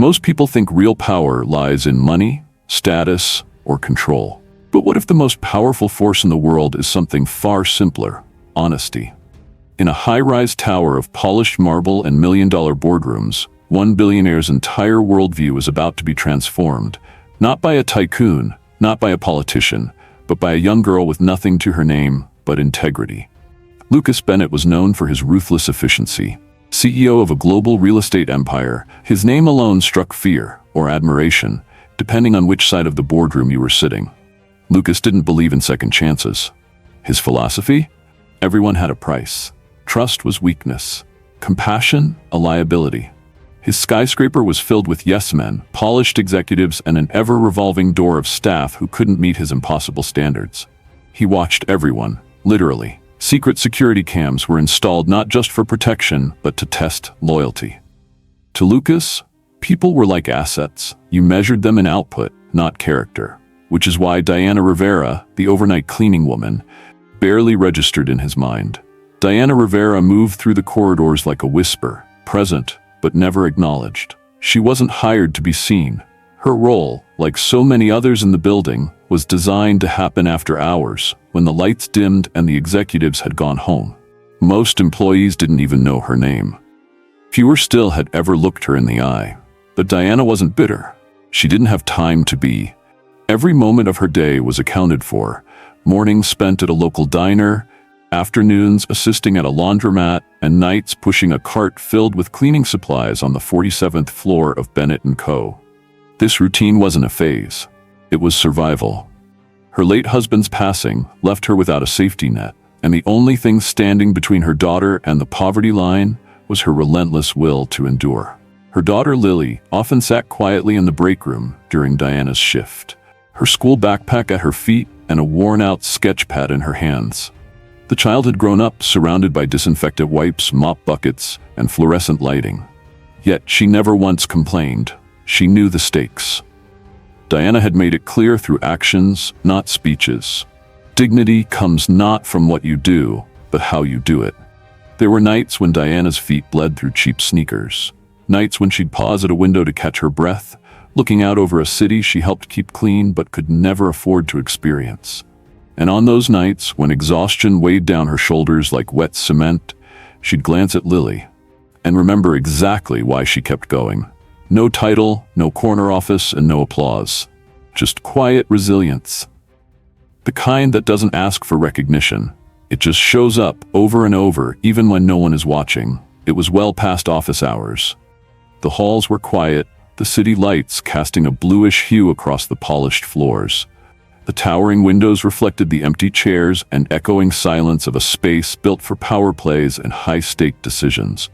Most people think real power lies in money, status, or control. But what if the most powerful force in the world is something far simpler: honesty? In a high-rise tower of polished marble and million-dollar boardrooms, one billionaire's entire worldview is about to be transformed, not by a tycoon, not by a politician, but by a young girl with nothing to her name but integrity. Lucas Bennett was known for his ruthless efficiency. CEO of a global real estate empire, his name alone struck fear or admiration, depending on which side of the boardroom you were sitting. Lucas didn't believe in second chances. His philosophy? Everyone had a price. Trust was weakness. Compassion, a liability. His skyscraper was filled with yes-men, polished executives, and an ever-revolving door of staff who couldn't meet his impossible standards. He watched everyone, literally. Secret security cams were installed not just for protection, but to test loyalty. To Lucas, people were like assets. You measured them in output, not character. Which is why Diana Rivera, the overnight cleaning woman, barely registered in his mind. Diana Rivera moved through the corridors like a whisper, present, but never acknowledged. She wasn't hired to be seen. Her role, like so many others in the building, was designed to happen after hours, when the lights dimmed and the executives had gone home. Most employees didn't even know her name. Fewer still had ever looked her in the eye. But Diana wasn't bitter. She didn't have time to be. Every moment of her day was accounted for. Mornings spent at a local diner, afternoons assisting at a laundromat, and nights pushing a cart filled with cleaning supplies on the 47th floor of Bennett & Co. This routine wasn't a phase. It was survival. Her late husband's passing left her without a safety net, and the only thing standing between her daughter and the poverty line was her relentless will to endure. Her daughter Lily often sat quietly in the break room during Diana's shift, her school backpack at her feet and a worn-out sketch pad in her hands. The child had grown up surrounded by disinfectant wipes, mop buckets, and fluorescent lighting. Yet she never once complained. She knew the stakes. Diana had made it clear through actions, not speeches. Dignity comes not from what you do, but how you do it. There were nights when Diana's feet bled through cheap sneakers. Nights when she'd pause at a window to catch her breath, looking out over a city she helped keep clean but could never afford to experience. And on those nights, when exhaustion weighed down her shoulders like wet cement, she'd glance at Lily and remember exactly why she kept going. No title, no corner office, and no applause. Just quiet resilience. The kind that doesn't ask for recognition. It just shows up over and over, even when no one is watching. It was well past office hours. The halls were quiet, the city lights casting a bluish hue across the polished floors. The towering windows reflected the empty chairs and echoing silence of a space built for power plays and high-stake decisions.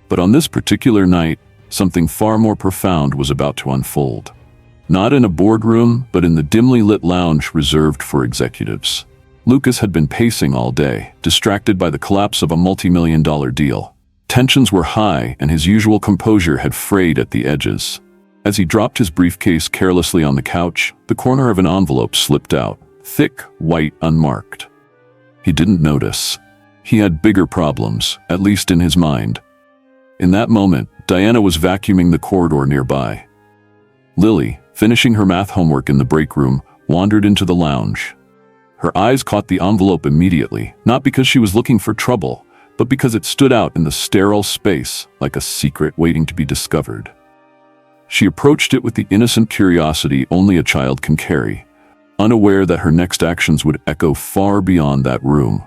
But on this particular night, something far more profound was about to unfold. Not in a boardroom, but in the dimly lit lounge reserved for executives. Lucas had been pacing all day, distracted by the collapse of a multi-million-dollar deal. Tensions were high, and his usual composure had frayed at the edges. As he dropped his briefcase carelessly on the couch, the corner of an envelope slipped out, thick, white, unmarked. He didn't notice. He had bigger problems, at least in his mind. In that moment, Diana was vacuuming the corridor nearby. Lily, finishing her math homework in the break room, wandered into the lounge. Her eyes caught the envelope immediately, not because she was looking for trouble, but because it stood out in the sterile space like a secret waiting to be discovered. She approached it with the innocent curiosity only a child can carry, unaware that her next actions would echo far beyond that room.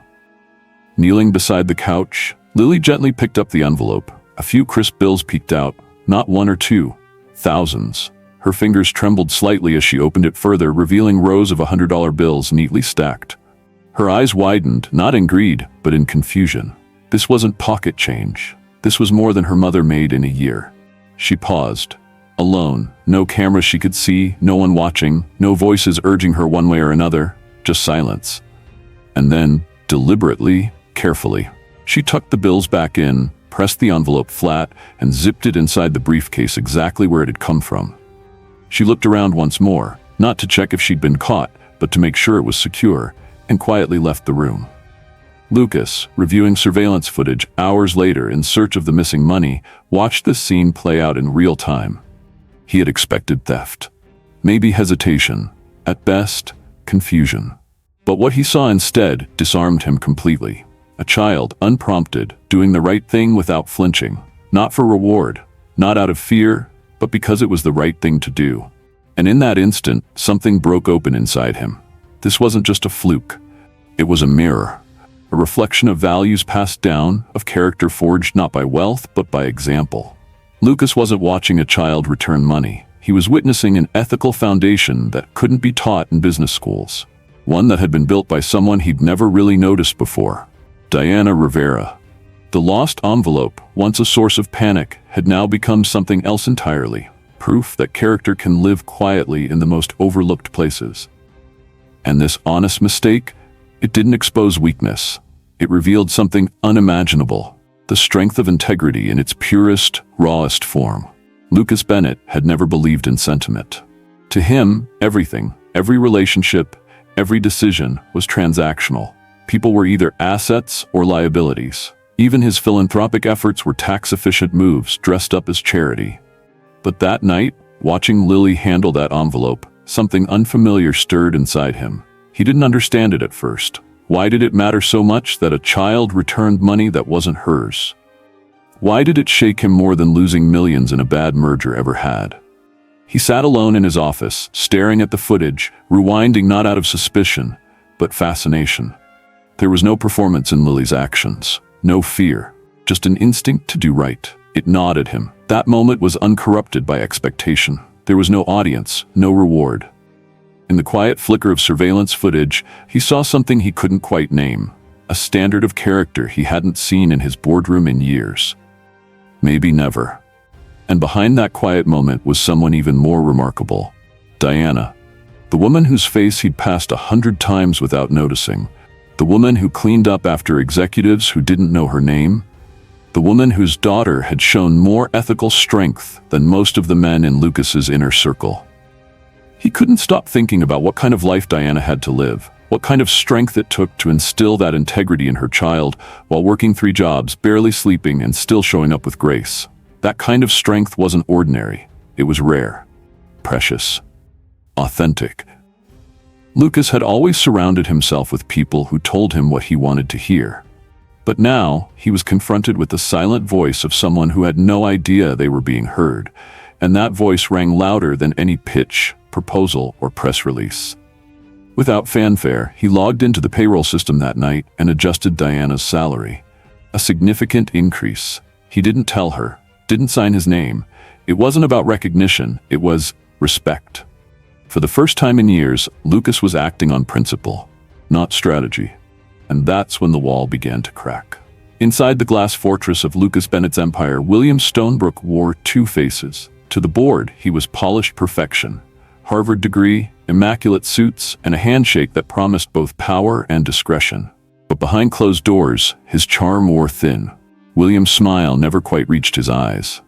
Kneeling beside the couch, Lily gently picked up the envelope. A few crisp bills peeked out, not one or two, thousands. Her fingers trembled slightly as she opened it further, revealing rows of $100 bills neatly stacked. Her eyes widened, not in greed, but in confusion. This wasn't pocket change. This was more than her mother made in a year. She paused. Alone, no cameras she could see, no one watching, no voices urging her one way or another, just silence. And then, deliberately, carefully, she tucked the bills back in, pressed the envelope flat, and zipped it inside the briefcase exactly where it had come from. She looked around once more, not to check if she'd been caught, but to make sure it was secure, and quietly left the room. Lucas, reviewing surveillance footage hours later in search of the missing money, watched this scene play out in real time. He had expected theft. Maybe hesitation. At best, confusion. But what he saw instead disarmed him completely. A child, unprompted, doing the right thing without flinching. Not for reward, not out of fear, but because it was the right thing to do. And in that instant, something broke open inside him. This wasn't just a fluke. It was a mirror. A reflection of values passed down, of character forged not by wealth, but by example. Lucas wasn't watching a child return money. He was witnessing an ethical foundation that couldn't be taught in business schools. One that had been built by someone he'd never really noticed before. Diana Rivera. The lost envelope, once a source of panic, had now become something else entirely. Proof that character can live quietly in the most overlooked places. And this honest mistake, it didn't expose weakness. It revealed something unimaginable. The strength of integrity in its purest, rawest form. Lucas Bennett had never believed in sentiment. To him, everything, every relationship, every decision was transactional. People were either assets or liabilities. Even his philanthropic efforts were tax-efficient moves dressed up as charity. But that night, watching Lily handle that envelope, something unfamiliar stirred inside him. He didn't understand it at first. Why did it matter so much that a child returned money that wasn't hers? Why did it shake him more than losing millions in a bad merger ever had? He sat alone in his office, staring at the footage, rewinding not out of suspicion, but fascination. There was no performance in Lily's actions, no fear, just an instinct to do right. It gnawed at him. That moment was uncorrupted by expectation. There was no audience, no reward. In the quiet flicker of surveillance footage, he saw something he couldn't quite name, a standard of character he hadn't seen in his boardroom in years. Maybe never. And behind that quiet moment was someone even more remarkable. Diana. The woman whose face he'd passed 100 times without noticing. The woman who cleaned up after executives who didn't know her name. The woman whose daughter had shown more ethical strength than most of the men in Lucas's inner circle. He couldn't stop thinking about what kind of life Diana had to live, what kind of strength it took to instill that integrity in her child while working 3 jobs, barely sleeping, and still showing up with grace. That kind of strength wasn't ordinary. It was rare, precious, authentic. Lucas had always surrounded himself with people who told him what he wanted to hear. But now, he was confronted with the silent voice of someone who had no idea they were being heard, and that voice rang louder than any pitch, proposal, or press release. Without fanfare, he logged into the payroll system that night and adjusted Diana's salary. A significant increase. He didn't tell her, didn't sign his name. It wasn't about recognition, it was respect. For the first time in years, Lucas was acting on principle, not strategy. And that's when the wall began to crack. Inside the glass fortress of Lucas Bennett's empire, William Stonebrook wore 2 faces. To the board, he was polished perfection. Harvard degree, immaculate suits, and a handshake that promised both power and discretion. But behind closed doors, his charm wore thin. William's smile never quite reached his eyes.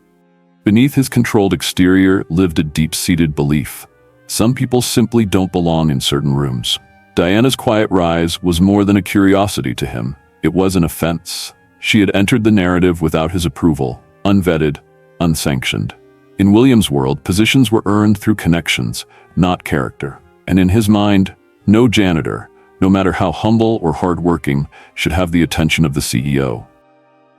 Beneath his controlled exterior lived a deep-seated belief. Some people simply don't belong in certain rooms. Diana's quiet rise was more than a curiosity to him. It was an offense. She had entered the narrative without his approval, unvetted, unsanctioned. In William's world, positions were earned through connections, not character. And in his mind, no janitor, no matter how humble or hardworking, should have the attention of the CEO.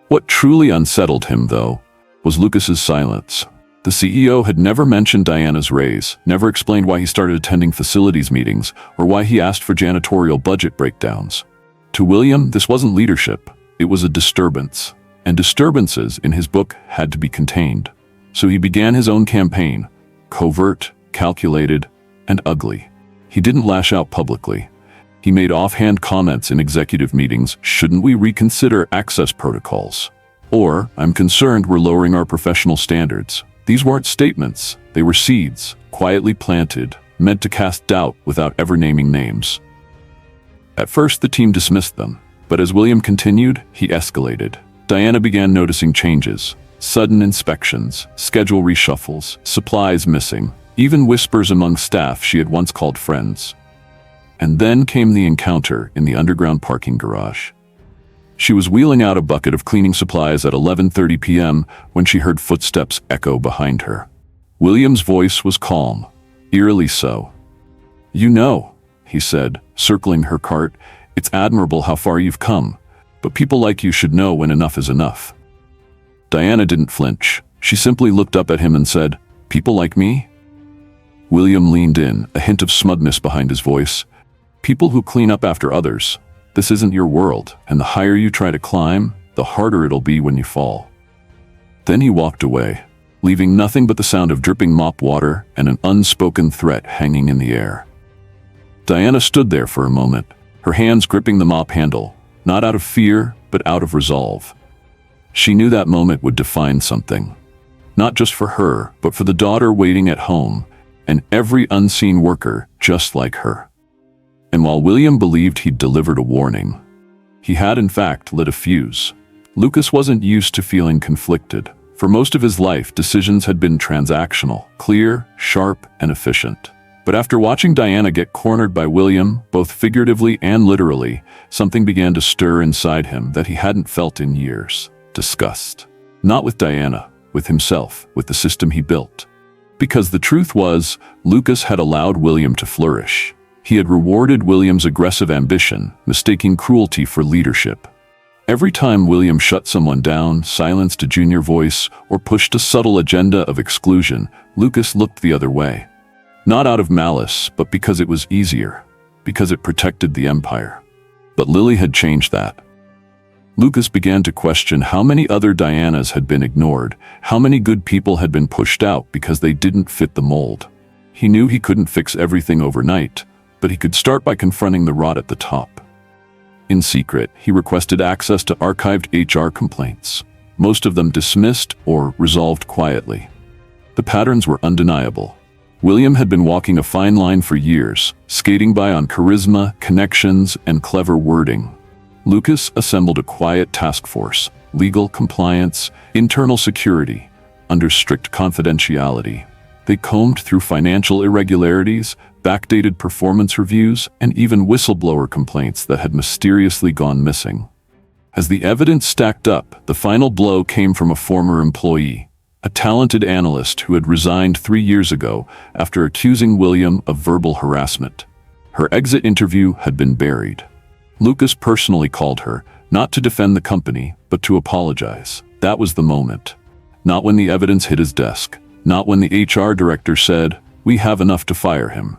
What truly unsettled him, though, was Lucas's silence. The CEO had never mentioned Diana's raise, never explained why he started attending facilities meetings, or why he asked for janitorial budget breakdowns. To William, this wasn't leadership, it was a disturbance. And disturbances, in his book, had to be contained. So he began his own campaign, covert, calculated, and ugly. He didn't lash out publicly. He made offhand comments in executive meetings, "Shouldn't we reconsider access protocols?" Or, "I'm concerned we're lowering our professional standards." These weren't statements, they were seeds, quietly planted, meant to cast doubt without ever naming names. At first, the team dismissed them, but as William continued, he escalated. Diana began noticing changes, sudden inspections, schedule reshuffles, supplies missing, even whispers among staff she had once called friends. And then came the encounter in the underground parking garage. She was wheeling out a bucket of cleaning supplies at 11:30 p.m. when she heard footsteps echo behind her. William's voice was calm, eerily so. "You know," he said, circling her cart, "it's admirable how far you've come, but people like you should know when enough is enough." Diana didn't flinch. She simply looked up at him and said, "People like me?" William leaned in, a hint of smugness behind his voice. "People who clean up after others. This isn't your world, and the higher you try to climb, the harder it'll be when you fall." Then he walked away, leaving nothing but the sound of dripping mop water and an unspoken threat hanging in the air. Diana stood there for a moment, her hands gripping the mop handle, not out of fear, but out of resolve. She knew that moment would define something, not just for her, but for the daughter waiting at home, and every unseen worker just like her. And while William believed he'd delivered a warning, he had in fact lit a fuse. Lucas wasn't used to feeling conflicted. For most of his life, decisions had been transactional, clear, sharp, and efficient. But after watching Diana get cornered by William, both figuratively and literally, something began to stir inside him that he hadn't felt in years. Disgust. Not with Diana, with himself, with the system he built. Because the truth was, Lucas had allowed William to flourish. He had rewarded William's aggressive ambition, mistaking cruelty for leadership. Every time William shut someone down, silenced a junior voice, or pushed a subtle agenda of exclusion, Lucas looked the other way. Not out of malice, but because it was easier, because it protected the empire. But Lily had changed that. Lucas began to question how many other Dianas had been ignored, how many good people had been pushed out because they didn't fit the mold. He knew he couldn't fix everything overnight, but he could start by confronting the rot at the top. In secret, he requested access to archived HR complaints, most of them dismissed or resolved quietly. The patterns were undeniable. William had been walking a fine line for years, skating by on charisma, connections, and clever wording. Lucas assembled a quiet task force, legal compliance, internal security, under strict confidentiality. They combed through financial irregularities, backdated performance reviews, and even whistleblower complaints that had mysteriously gone missing. As the evidence stacked up, the final blow came from a former employee, a talented analyst who had resigned 3 years ago after accusing William of verbal harassment. Her exit interview had been buried. Lucas personally called her, not to defend the company, but to apologize. That was the moment. Not when the evidence hit his desk. Not when the HR director said, "We have enough to fire him."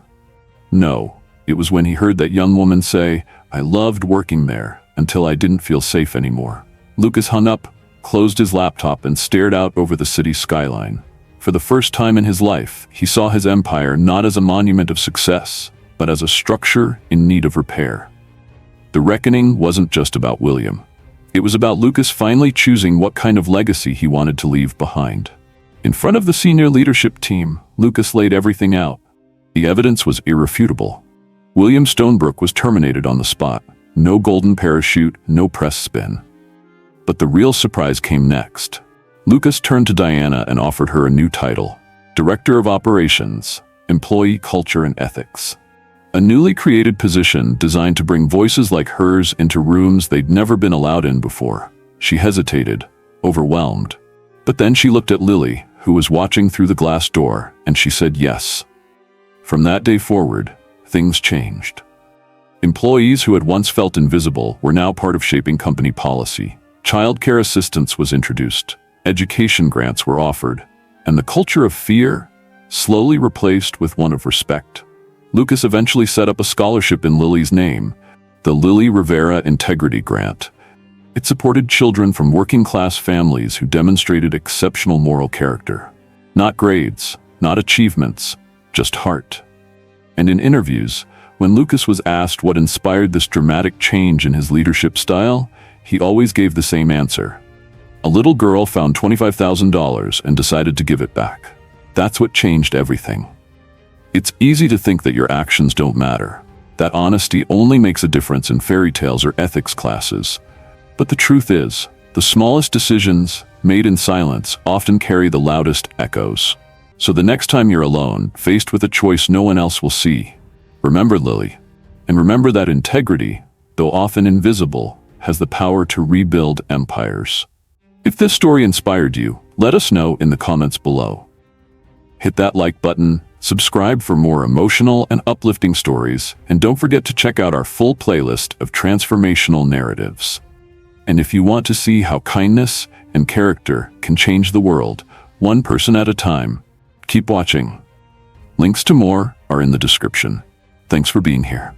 No, it was when he heard that young woman say, "I loved working there until I didn't feel safe anymore." Lucas hung up, closed his laptop, and stared out over the city skyline. For the first time in his life, he saw his empire not as a monument of success, but as a structure in need of repair. The reckoning wasn't just about William. It was about Lucas finally choosing what kind of legacy he wanted to leave behind. In front of the senior leadership team, Lucas laid everything out. The evidence was irrefutable. William Stonebrook was terminated on the spot. No golden parachute, no press spin. But the real surprise came next. Lucas turned to Diana and offered her a new title, Director of Operations, Employee Culture and Ethics. A newly created position designed to bring voices like hers into rooms they'd never been allowed in before. She hesitated, overwhelmed. But then she looked at Lily, who was watching through the glass door, and she said yes. From that day forward, things changed. Employees who had once felt invisible were now part of shaping company policy. Childcare assistance was introduced, education grants were offered, and the culture of fear slowly replaced with one of respect. Lucas eventually set up a scholarship in Lily's name, the Lily Rivera Integrity Grant. It supported children from working-class families who demonstrated exceptional moral character. Not grades, not achievements, just heart. And in interviews, when Lucas was asked what inspired this dramatic change in his leadership style, he always gave the same answer. A little girl found $25,000 and decided to give it back. That's what changed everything. It's easy to think that your actions don't matter, that honesty only makes a difference in fairy tales or ethics classes. But the truth is, the smallest decisions, made in silence, often carry the loudest echoes. So the next time you're alone, faced with a choice no one else will see, remember Lily. And remember that integrity, though often invisible, has the power to rebuild empires. If this story inspired you, let us know in the comments below. hit that like button, subscribe for more emotional and uplifting stories, and don't forget to check out our full playlist of transformational narratives. And if you want to see how kindness and character can change the world, one person at a time, keep watching. Links to more are in the description. Thanks for being here.